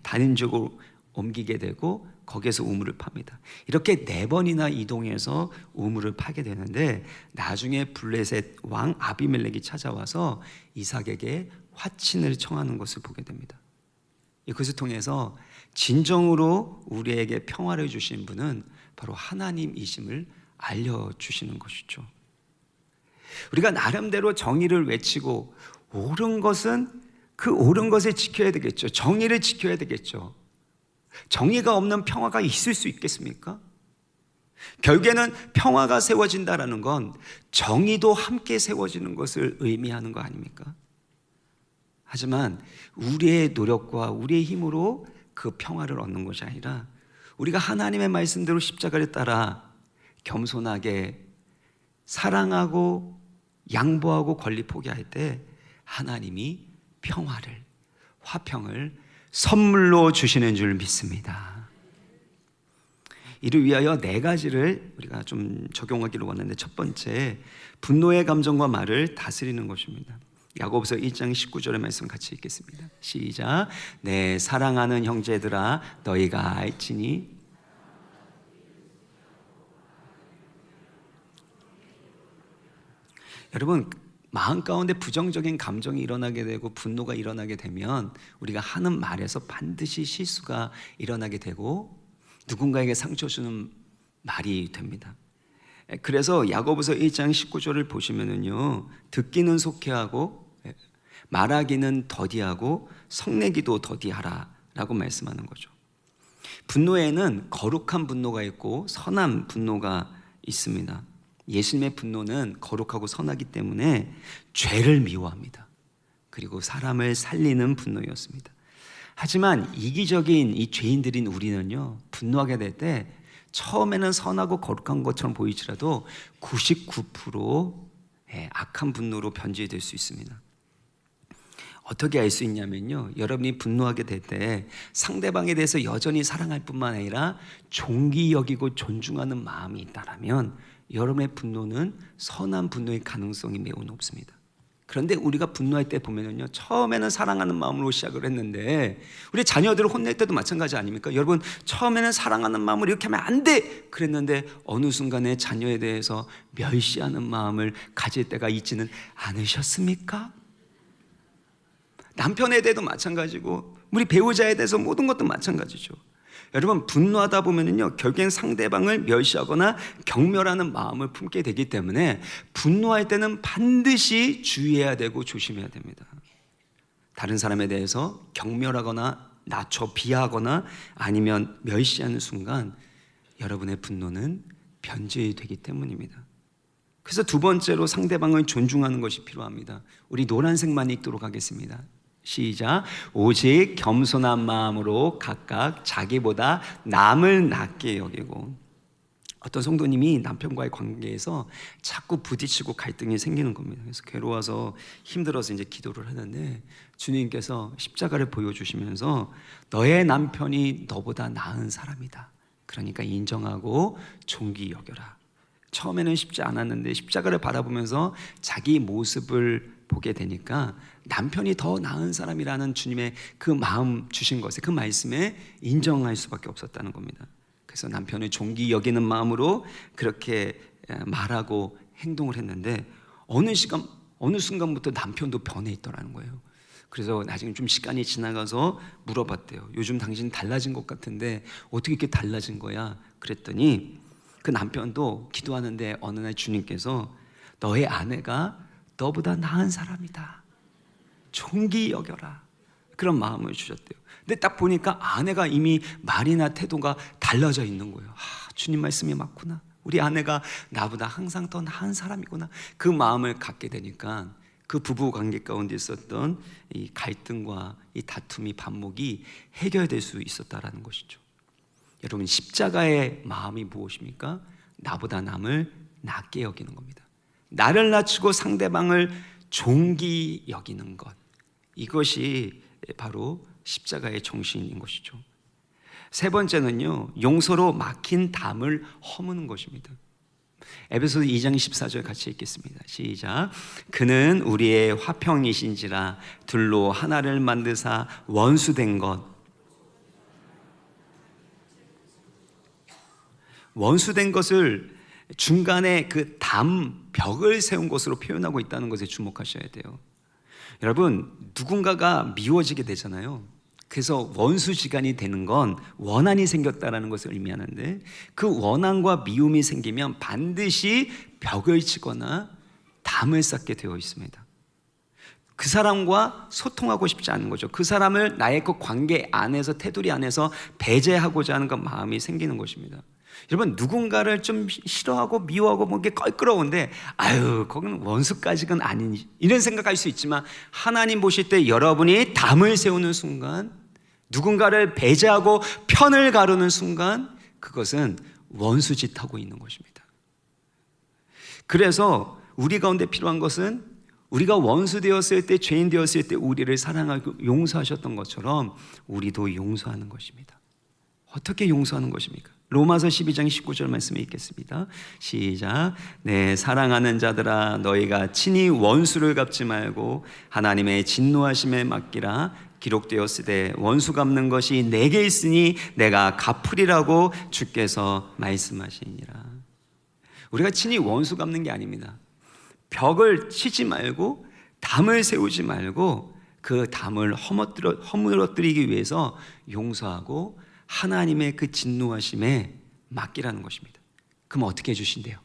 다른 지역으로 옮기게 되고 거기에서 우물을 팝니다. 이렇게 4번이나 이동해서 우물을 파게 되는데 나중에 블레셋 왕 아비멜렉이 찾아와서 이삭에게 화친을 청하는 것을 보게 됩니다. 이것을 통해서 진정으로 우리에게 평화를 주신 분은 바로 하나님이심을 알려주시는 것이죠. 우리가 나름대로 정의를 외치고 옳은 것은 그 옳은 것을 지켜야 되겠죠. 정의를 지켜야 되겠죠. 정의가 없는 평화가 있을 수 있겠습니까? 결국에는 평화가 세워진다는 건 정의도 함께 세워지는 것을 의미하는 거 아닙니까? 하지만 우리의 노력과 우리의 힘으로 그 평화를 얻는 것이 아니라 우리가 하나님의 말씀대로 십자가를 따라 겸손하게 사랑하고 양보하고 권리 포기할 때 하나님이 평화를, 화평을 선물로 주시는 줄 믿습니다. 이를 위하여 4가지를 우리가 좀 적용하기를 원하는데, 첫 번째, 분노의 감정과 말을 다스리는 것입니다. 야고보서 1장 19절의 말씀 같이 읽겠습니다. 시작. 내 사랑하는 형제들아 너희가 알지니. 여러분, 마음 가운데 부정적인 감정이 일어나게 되고 분노가 일어나게 되면 우리가 하는 말에서 반드시 실수가 일어나게 되고 누군가에게 상처 주는 말이 됩니다. 그래서 야고보서 1장 19절을 보시면은요, 듣기는 속히하고 말하기는 더디하고 성내기도 더디하라 라고 말씀하는 거죠. 분노에는 거룩한 분노가 있고 선한 분노가 있습니다. 예수님의 분노는 거룩하고 선하기 때문에 죄를 미워합니다. 그리고 사람을 살리는 분노였습니다. 하지만 이기적인 이 죄인들인 우리는요, 분노하게 될 때 처음에는 선하고 거룩한 것처럼 보이지라도 99% 악한 분노로 변질될 수 있습니다. 어떻게 알 수 있냐면요, 여러분이 분노하게 될 때 상대방에 대해서 여전히 사랑할 뿐만 아니라 존귀 여기고 존중하는 마음이 있다면 여러분의 분노는 선한 분노의 가능성이 매우 높습니다. 그런데 우리가 분노할 때 보면요, 처음에는 사랑하는 마음으로 시작을 했는데 우리 자녀들을 혼낼 때도 마찬가지 아닙니까? 여러분, 처음에는 사랑하는 마음으로 이렇게 하면 안 돼! 그랬는데 어느 순간에 자녀에 대해서 멸시하는 마음을 가질 때가 있지는 않으셨습니까? 남편에 대해도 마찬가지고 우리 배우자에 대해서 모든 것도 마찬가지죠. 여러분, 분노하다 보면요, 결국엔 상대방을 멸시하거나 경멸하는 마음을 품게 되기 때문에 분노할 때는 반드시 주의해야 되고 조심해야 됩니다. 다른 사람에 대해서 경멸하거나 낮춰 비하하거나 아니면 멸시하는 순간 여러분의 분노는 변질되기 때문입니다. 그래서 두 번째로 상대방을 존중하는 것이 필요합니다. 우리 노란색만 읽도록 하겠습니다. 시작. 오직 겸손한 마음으로 각각 자기보다 남을 낮게 여기고. 어떤 성도님이 남편과의 관계에서 자꾸 부딪히고 갈등이 생기는 겁니다. 그래서 괴로워서 힘들어서 이제 기도를 하는데 주님께서 십자가를 보여주시면서 너의 남편이 너보다 나은 사람이다. 그러니까 인정하고 존귀 여겨라. 처음에는 쉽지 않았는데 십자가를 바라보면서 자기 모습을 보게 되니까 남편이 더 나은 사람이라는 주님의 그 마음 주신 것에, 그 말씀에 인정할 수밖에 없었다는 겁니다. 그래서 남편을 존귀 여기는 마음으로 그렇게 말하고 행동을 했는데 어느 순간부터 남편도 변해 있더라는 거예요. 그래서 나중에 좀 시간이 지나가서 물어봤대요. 요즘 당신 달라진 것 같은데 어떻게 이렇게 달라진 거야? 그랬더니 그 남편도 기도하는데 어느 날 주님께서 너의 아내가 너보다 나은 사람이다. 존귀 여겨라. 그런 마음을 주셨대요. 근데 딱 보니까 아내가 이미 말이나 태도가 달라져 있는 거예요. 주님 말씀이 맞구나. 우리 아내가 나보다 항상 더 나은 사람이구나. 그 마음을 갖게 되니까 그 부부 관계 가운데 있었던 이 갈등과 이 다툼이 반목이 해결될 수 있었다라는 것이죠. 여러분, 십자가의 마음이 무엇입니까? 나보다 남을 낮게 여기는 겁니다. 나를 낮추고 상대방을 존귀 여기는 것, 이것이 바로 십자가의 정신인 것이죠. 세 번째는요, 용서로 막힌 담을 허무는 것입니다. 에베소서 2장 14절 같이 읽겠습니다. 시작. 그는 우리의 화평이신지라 둘로 하나를 만드사 원수된 것. 원수된 것을 중간에 그 벽을 세운 것으로 표현하고 있다는 것에 주목하셔야 돼요. 여러분, 누군가가 미워지게 되잖아요. 그래서 원수지간이 되는 건 원한이 생겼다는 것을 의미하는데, 그 원한과 미움이 생기면 반드시 벽을 치거나 담을 쌓게 되어 있습니다. 그 사람과 소통하고 싶지 않은 거죠. 그 사람을 나의 그 관계 안에서, 테두리 안에서 배제하고자 하는 그 마음이 생기는 것입니다. 여러분, 누군가를 좀 싫어하고 미워하고 뭐 게 껄끄러운데, 아유, 거기는 원수까지는 아니니, 이런 생각할 수 있지만, 하나님 보실 때 여러분이 담을 세우는 순간, 누군가를 배제하고 편을 가르는 순간, 그것은 원수짓하고 있는 것입니다. 그래서 우리 가운데 필요한 것은, 우리가 원수 되었을 때, 죄인 되었을 때 우리를 사랑하고 용서하셨던 것처럼 우리도 용서하는 것입니다. 어떻게 용서하는 것입니까? 로마서 12장 19절 말씀에 있겠습니다. 시작. 네, 사랑하는 자들아, 너희가 친히 원수를 갚지 말고 하나님의 진노하심에 맡기라. 기록되었으되 원수 갚는 것이 내게 있으니 내가 갚으리라고 주께서 말씀하시니라. 우리가 친히 원수 갚는 게 아닙니다. 벽을 치지 말고, 담을 세우지 말고, 그 담을 허물어뜨리기 위해서 용서하고 하나님의 그 진노하심에 맡기라는 것입니다. 그럼 어떻게 해주신대요?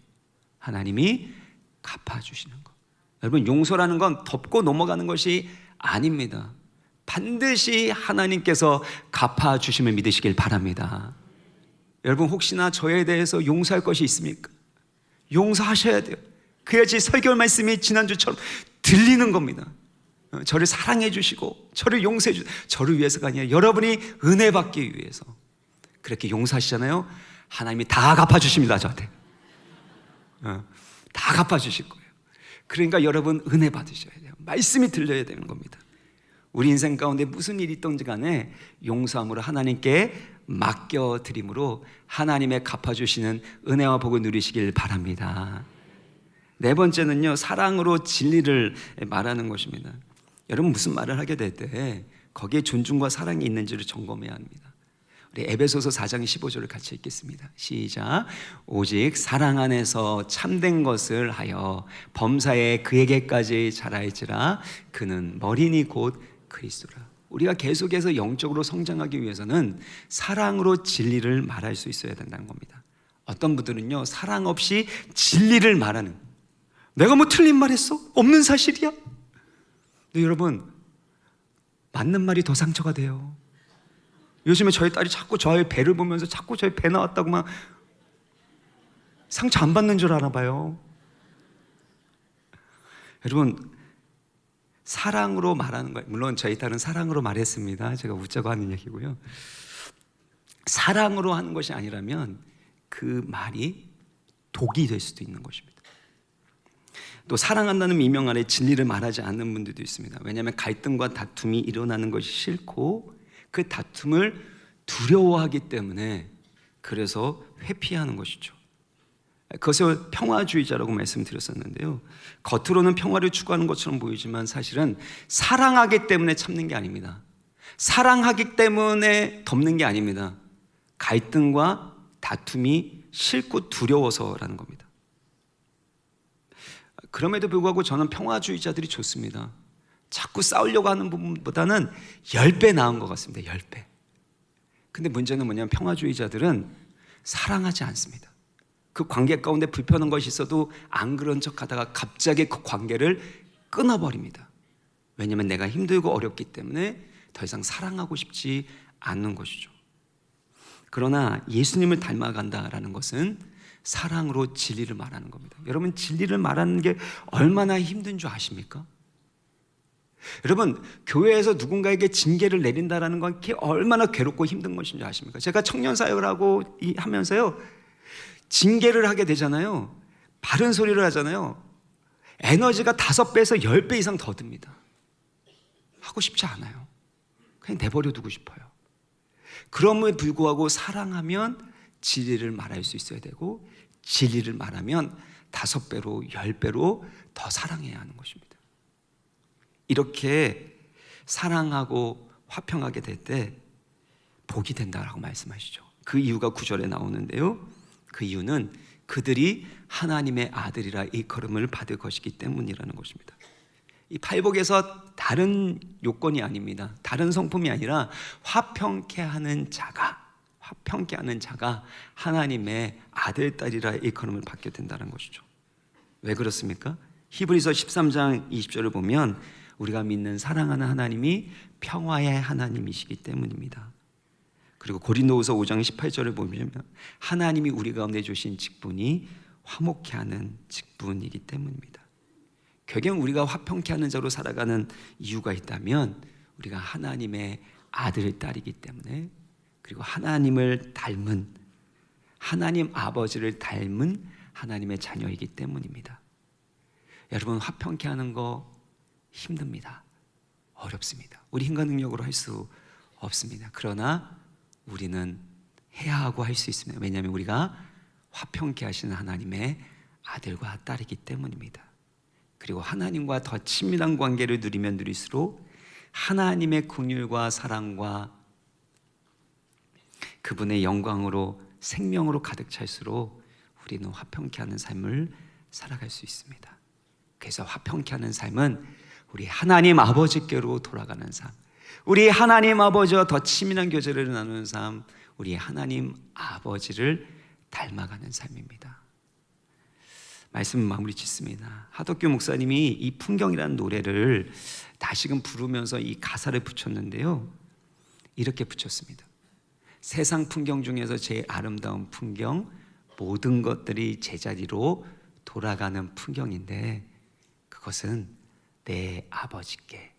하나님이 갚아주시는 것. 여러분, 용서라는 건 덮고 넘어가는 것이 아닙니다. 반드시 하나님께서 갚아주심을 믿으시길 바랍니다. 여러분, 혹시나 저에 대해서 용서할 것이 있습니까? 용서하셔야 돼요. 그래야지 설교 말씀이 지난주처럼 들리는 겁니다. 저를 사랑해 주시고 저를 용서해 주시고, 저를 위해서가 아니라 여러분이 은혜 받기 위해서 그렇게 용서하시잖아요. 하나님이 다 갚아주십니다. 저한테 다 갚아주실 거예요. 그러니까 여러분 은혜 받으셔야 돼요. 말씀이 들려야 되는 겁니다. 우리 인생 가운데 무슨 일이 있던지 간에 용서함으로 하나님께 맡겨드림으로 하나님의 갚아주시는 은혜와 복을 누리시길 바랍니다. 네 번째는요, 사랑으로 진리를 말하는 것입니다. 여러분, 무슨 말을 하게 될 때 거기에 존중과 사랑이 있는지를 점검해야 합니다. 우리 에베소서 4장 15절을 같이 읽겠습니다. 시작. 오직 사랑 안에서 참된 것을 하여 범사에 그에게까지 자라일지라. 그는 머리니 곧 그리스도라. 우리가 계속해서 영적으로 성장하기 위해서는 사랑으로 진리를 말할 수 있어야 된다는 겁니다. 어떤 분들은요, 사랑 없이 진리를 말하는, 내가 뭐 틀린 말 했어? 없는 사실이야? 근데 여러분, 맞는 말이 더 상처가 돼요. 요즘에 저희 딸이 자꾸 저의 배를 보면서 자꾸 저희 배 나왔다고 막 상처 안 받는 줄 아나 봐요. 여러분, 사랑으로 말하는 거예요. 물론 저희 딸은 사랑으로 말했습니다. 제가 웃자고 하는 얘기고요. 사랑으로 하는 것이 아니라면 그 말이 독이 될 수도 있는 것입니다. 또 사랑한다는 미명 아래 진리를 말하지 않는 분들도 있습니다. 왜냐하면 갈등과 다툼이 일어나는 것이 싫고 그 다툼을 두려워하기 때문에, 그래서 회피하는 것이죠. 그것을 평화주의자라고 말씀드렸었는데요, 겉으로는 평화를 추구하는 것처럼 보이지만 사실은 사랑하기 때문에 참는 게 아닙니다. 사랑하기 때문에 덮는 게 아닙니다. 갈등과 다툼이 싫고 두려워서라는 겁니다. 그럼에도 불구하고 저는 평화주의자들이 좋습니다. 자꾸 싸우려고 하는 부분보다는 10배 나은 것 같습니다. 10배. 근데 문제는 뭐냐면 평화주의자들은 사랑하지 않습니다. 그 관계 가운데 불편한 것이 있어도 안 그런 척 하다가 갑자기 그 관계를 끊어버립니다. 왜냐하면 내가 힘들고 어렵기 때문에 더 이상 사랑하고 싶지 않는 것이죠. 그러나 예수님을 닮아간다라는 것은 사랑으로 진리를 말하는 겁니다. 여러분, 진리를 말하는 게 얼마나 힘든 줄 아십니까? 여러분, 교회에서 누군가에게 징계를 내린다라는 건 그게 얼마나 괴롭고 힘든 것인지 아십니까? 제가 청년 사역을 하면서요, 징계를 하게 되잖아요. 바른 소리를 하잖아요. 에너지가 5배에서 10배 이상 더 듭니다. 하고 싶지 않아요. 그냥 내버려 두고 싶어요. 그럼에도 불구하고 사랑하면 진리를 말할 수 있어야 되고, 진리를 말하면 5배로 10배로 더 사랑해야 하는 것입니다. 이렇게 사랑하고 화평하게 될 때 복이 된다라고 말씀하시죠. 그 이유가 9절에 나오는데요, 그 이유는 그들이 하나님의 아들이라 일컬음을 받을 것이기 때문이라는 것입니다. 이 팔복에서 다른 요건이 아닙니다. 다른 성품이 아니라 화평케 하는 자가 하나님의 아들, 딸이라 일컬음을 받게 된다는 것이죠. 왜 그렇습니까? 히브리서 13장 20절을 보면 우리가 믿는 사랑하는 하나님이 평화의 하나님이시기 때문입니다. 그리고 고린도후서 5장 18절을 보면 하나님이 우리 가운데 주신 직분이 화목케 하는 직분이기 때문입니다. 결국 우리가 화평케 하는 자로 살아가는 이유가 있다면 우리가 하나님의 아들, 딸이기 때문에, 그리고 하나님을 닮은, 하나님 아버지를 닮은 하나님의 자녀이기 때문입니다. 여러분, 화평케 하는 거 힘듭니다. 어렵습니다. 우리 인간 능력으로 할 수 없습니다. 그러나 우리는 해야 하고 할 수 있습니다. 왜냐하면 우리가 화평케 하시는 하나님의 아들과 딸이기 때문입니다. 그리고 하나님과 더 친밀한 관계를 누리면 누릴수록 하나님의 긍휼과 사랑과 그분의 영광으로, 생명으로 가득 찰수록 우리는 화평케 하는 삶을 살아갈 수 있습니다. 그래서 화평케 하는 삶은 우리 하나님 아버지께로 돌아가는 삶, 우리 하나님 아버지와 더 친밀한 교제를 나누는 삶, 우리 하나님 아버지를 닮아가는 삶입니다. 말씀 마무리 짓습니다. 하덕규 목사님이 이 풍경이라는 노래를 다시금 부르면서 이 가사를 붙였는데요, 이렇게 붙였습니다. 세상 풍경 중에서 제일 아름다운 풍경, 모든 것들이 제자리로 돌아가는 풍경인데 그것은 내 아버지께,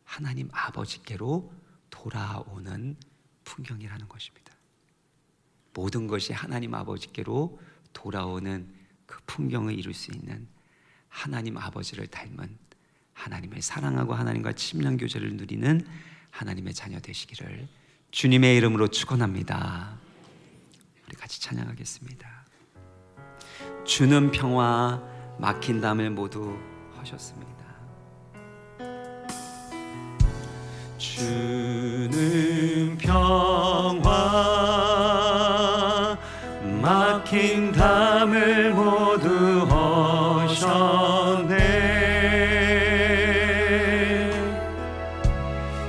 하나님 아버지께로 돌아오는 풍경이라는 것입니다. 모든 것이 하나님 아버지께로 돌아오는 그 풍경을 이룰 수 있는 하나님 아버지를 닮은, 하나님을 사랑하고 하나님과 친밀한 교제를 누리는 하나님의 자녀 되시기를 주님의 이름으로 축원합니다. 우리 같이 찬양하겠습니다. 주는 평화, 막힌 담을 모두 허셨습니다. 주는 평화, 막힌 담을 모두 허셨네.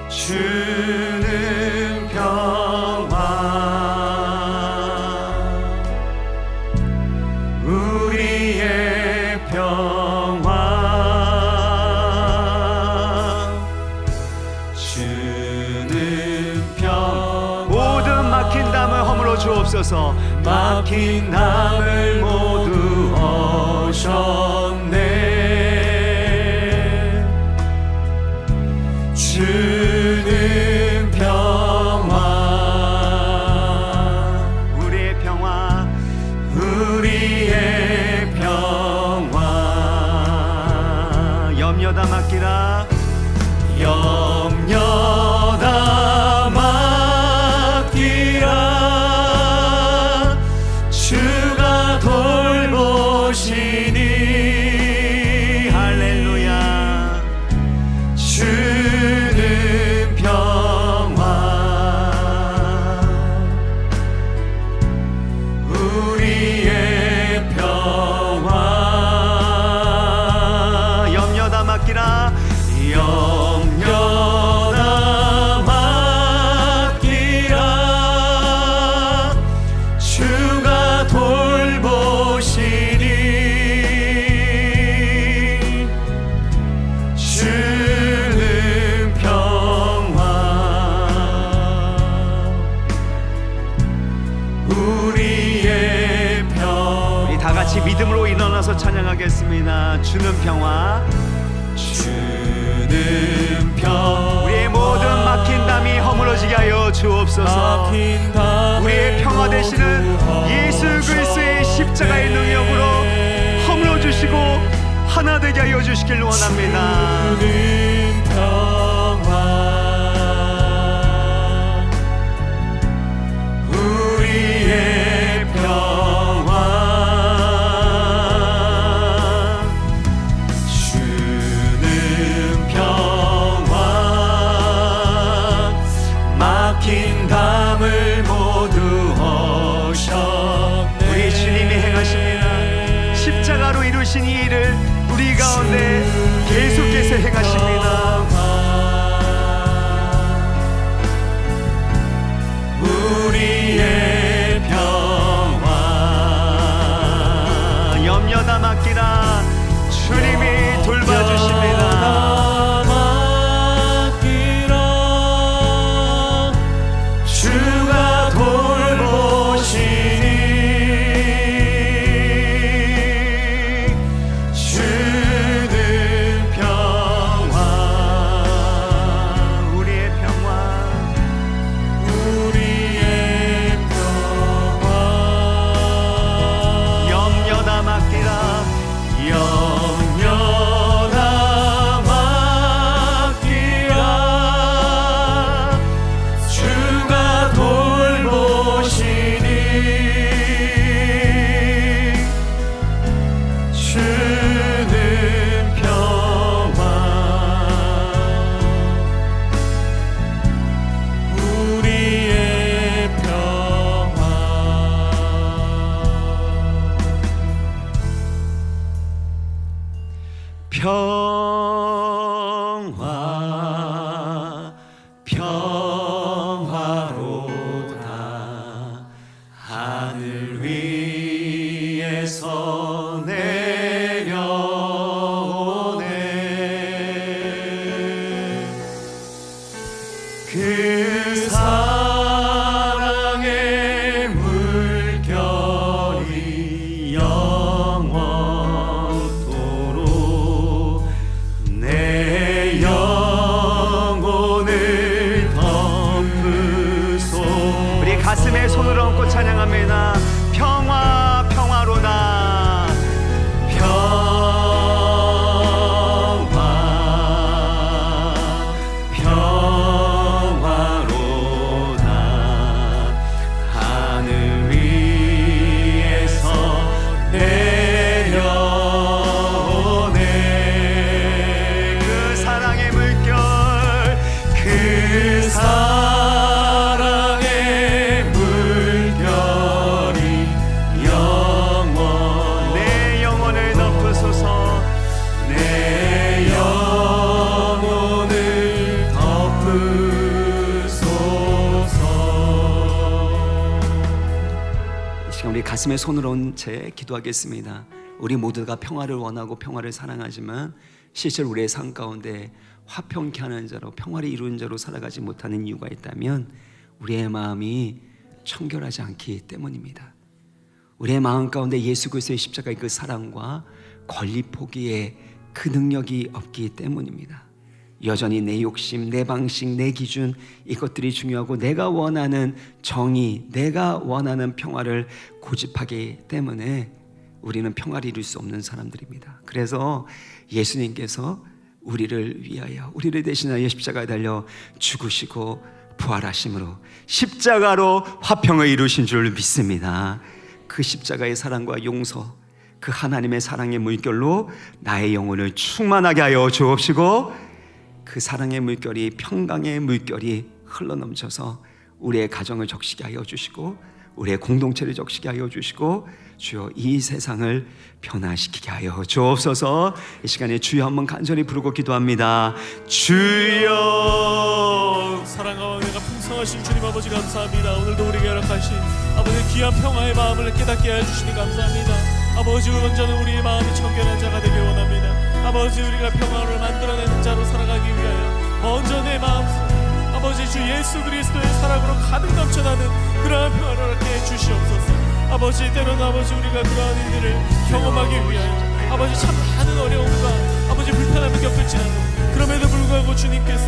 주는 평화, 우리의 평화. 주는 평화, 모든 막힌 담을 허물어 주옵소서. 막힌 담을 모두 허셨네. 주는 평화, 우리의 평화, 우리의 평화. 염려다 맡기라, 염려다 맡기라. 주가 돌보시니 할렐루야. 주는 평화, 우리의 평화. 염려다 맡기라, 염려다 맡기라. 주가 돌보시니 주는 평화, 우리의 평화. 우리 다 같이 믿음으로 일어나서 찬양하겠습니다. 주는 평화, 주는 평화. 우리의 모든 막힌 담이 허물어지게 하여 주옵소서. 우리의 평화 되시는 예수 그리스도의 십자가의 능력으로 허물어 주시고 하나 되게 하여 주시길 원합니다. 주는 평화, 우리의 평화. 주는 평화, 막힌 담을 모두 허셨네. 우리 평화로 이루신 이 일을 우리 가운데 계속해서 행하십니다. 우리의 평화 염려나 맡기라. 주님이 돌봐주십니다. 주가 돌보시니 주는 평화 우리의 평화 염려나 맡기라. 염려나 맡기라. 주가 돌보시니 주는 평화 우리의 평화 평화로다. 하늘 위에서 내려오네. 그 사랑의 물결이 영원토록 내 영혼을 덮으소. 우리 가슴에 손을 얹고 찬양합니다. 평화 평화로다. 평화로다. 하늘 위에서 내려오네. 그 사랑의 물결 그 사랑의 물결이 영원 내 영혼을 덮으소서. 내 영혼을 덮으소서. 이 시간 우리 가슴에 손을 얹은 채 기도하겠습니다. 우리 모두가 평화를 원하고 평화를 사랑하지만 실제 우리의 삶 가운데 화평케 하는 자로 평화를 이루는 자로 살아가지 못하는 이유가 있다면 우리의 마음이 청결하지 않기 때문입니다. 우리의 마음 가운데 예수 그리스도의 십자가의 그 사랑과 권리 포기의 그 능력이 없기 때문입니다. 여전히 내 욕심, 내 방식, 내 기준 이것들이 중요하고 내가 원하는 정의, 내가 원하는 평화를 고집하기 때문에 우리는 평화를 이룰 수 없는 사람들입니다. 그래서 예수님께서 우리를 위하여 우리를 대신하여 십자가에 달려 죽으시고 부활하심으로 십자가로 화평을 이루신 줄 믿습니다. 그 십자가의 사랑과 용서, 그 하나님의 사랑의 물결로 나의 영혼을 충만하게 하여 주옵시고 그 사랑의 물결이 평강의 물결이 흘러넘쳐서 우리의 가정을 적시게 하여 주시고 우리의 공동체를 적시게 하여 주시고 주여 이 세상을 변화시키게 하여 주옵소서. 이 시간에 주여 한번 간절히 부르고 기도합니다. 주여. 사랑과 은혜가 풍성하신 주님 아버지 감사합니다. 오늘도 우리에게 허락하신 아버지의 귀한 평화의 마음을 깨닫게 해주시니 감사합니다. 아버지 먼저는 우리의 마음이 청결한 자가 되길 원합니다. 아버지 우리가 평화를 만들어내는 자로 살아가기 위하여 먼저 내 마음속 아버지 주 예수 그리스도의 사랑으로 가득 넘쳐나는 그러한 평화를 허락해 주시옵소서. 아버지 때로는 아버지 우리가 그러한 일들을 경험하기 위하여 아버지 참 많은 어려움과 아버지 불편함을 겪을지라도 그럼에도 불구하고 주님께서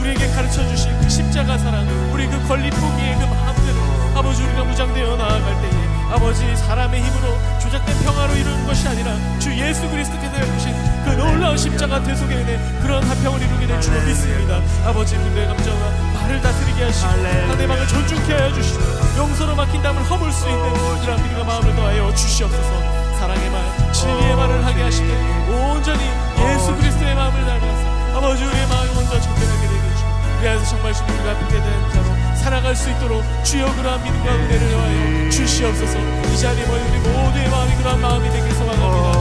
우리에게 가르쳐주신 그 십자가 사랑 우리 그 권리 포기의 그 마음대로 아버지 우리가 무장되어 나아갈 때에 아버지 사람의 힘으로 조작된 평화로 이루는 것이 아니라 주 예수 그리스도께서 해주신 그 놀라운 십자가 대속에 은혜 그런 화평을 이루게 될 줄로 믿습니다. 아버지 분들의 감정과 말을 다스리게 하시고 상대방을 존중케 하여 주시고 용서로 막힌 담을 허물 수 있는 그런 믿음과 마음을 더하여 주시옵소서. 사랑의 말, 진리의 말을 하게 하시되 온전히 예수 그리스도의 마음을 닮아서 아버지 우리의 마음이 먼저 정결하게 되게 해주시고 그래서 정말 우리가 앞에 되는 자로 살아갈 수 있도록 주여 그러한 믿음과 은혜를 더하여 주시옵소서. 이 자리에 모인 우리 모두의 마음이 그러한 마음이 되길 소망합니다.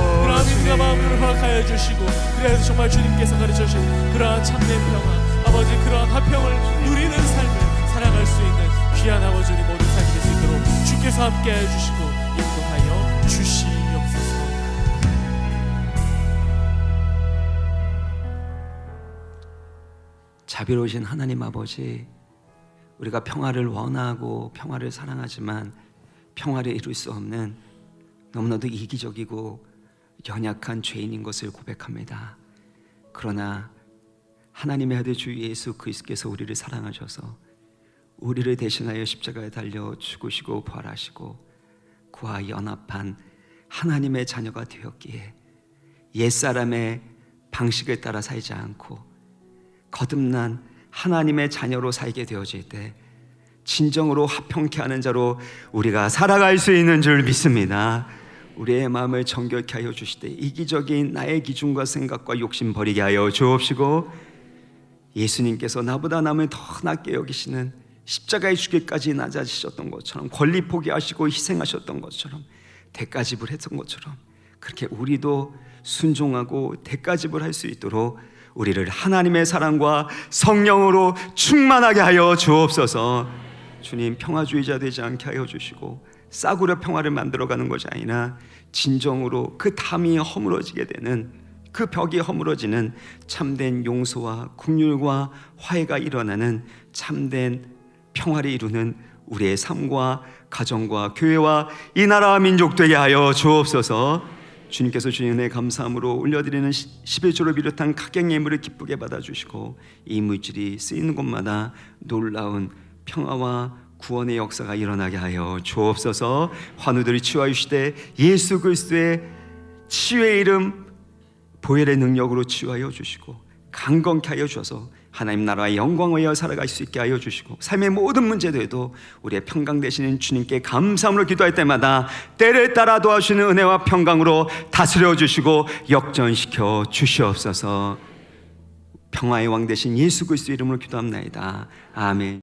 하여 주시고, 그래서 정말 주님께서 가르쳐 주신 그러한 참된 평화, 아버지 그러한 화평을 누리는 삶을 살아갈 수 있는 귀한 아버지 우리 모두 살게 될 수 있도록 주께서 함께 하여 주시고 인도하여 주시옵소서. 자비로우신 하나님 아버지, 우리가 평화를 원하고 평화를 사랑하지만 평화를 이룰 수 없는 너무나도 이기적이고 연약한 죄인인 것을 고백합니다. 그러나 하나님의 아들 주 예수 그리스도께서 우리를 사랑하셔서 우리를 대신하여 십자가에 달려 죽으시고 부활하시고 그와 연합한 하나님의 자녀가 되었기에 옛사람의 방식을 따라 살지 않고 거듭난 하나님의 자녀로 살게 되어질 때 진정으로 화평케 하는 자로 우리가 살아갈 수 있는 줄 믿습니다. 우리의 마음을 정결케 하여 주시되 이기적인 나의 기준과 생각과 욕심 버리게 하여 주옵시고, 예수님께서 나보다 남을 더 낮게 여기시는 십자가에 죽기까지 낮아지셨던 것처럼, 권리 포기하시고 희생하셨던 것처럼, 대가지불했던 것처럼 그렇게 우리도 순종하고 대가지불할 수 있도록 우리를 하나님의 사랑과 성령으로 충만하게 하여 주옵소서. 주님, 평화주의자 되지 않게 하여 주시고 싸구려 평화를 만들어가는 것이 아니라 진정으로 그 담이 허물어지게 되는, 그 벽이 허물어지는 참된 용서와 긍휼과 화해가 일어나는 참된 평화를 이루는 우리의 삶과 가정과 교회와 이 나라와 민족 되게 하여 주옵소서. 주님께서 주의 은혜 감사함으로 올려드리는 11조를 비롯한 각양 예물을 기쁘게 받아주시고 이 물질이 쓰이는 곳마다 놀라운 평화와 구원의 역사가 일어나게 하여 주옵소서. 환우들이 치유하여 주시되 예수 그리스도의 치유의 이름 보혈의 능력으로 치유하여 주시고 강건케 하여 주셔서 하나님 나라의 영광을 살아갈 수 있게 하여 주시고, 삶의 모든 문제들도 우리의 평강 되시는 주님께 감사함으로 기도할 때마다 때를 따라 도와주시는 은혜와 평강으로 다스려 주시고 역전시켜 주시옵소서. 평화의 왕 되신 예수 그리스도 이름으로 기도합나이다. 아멘.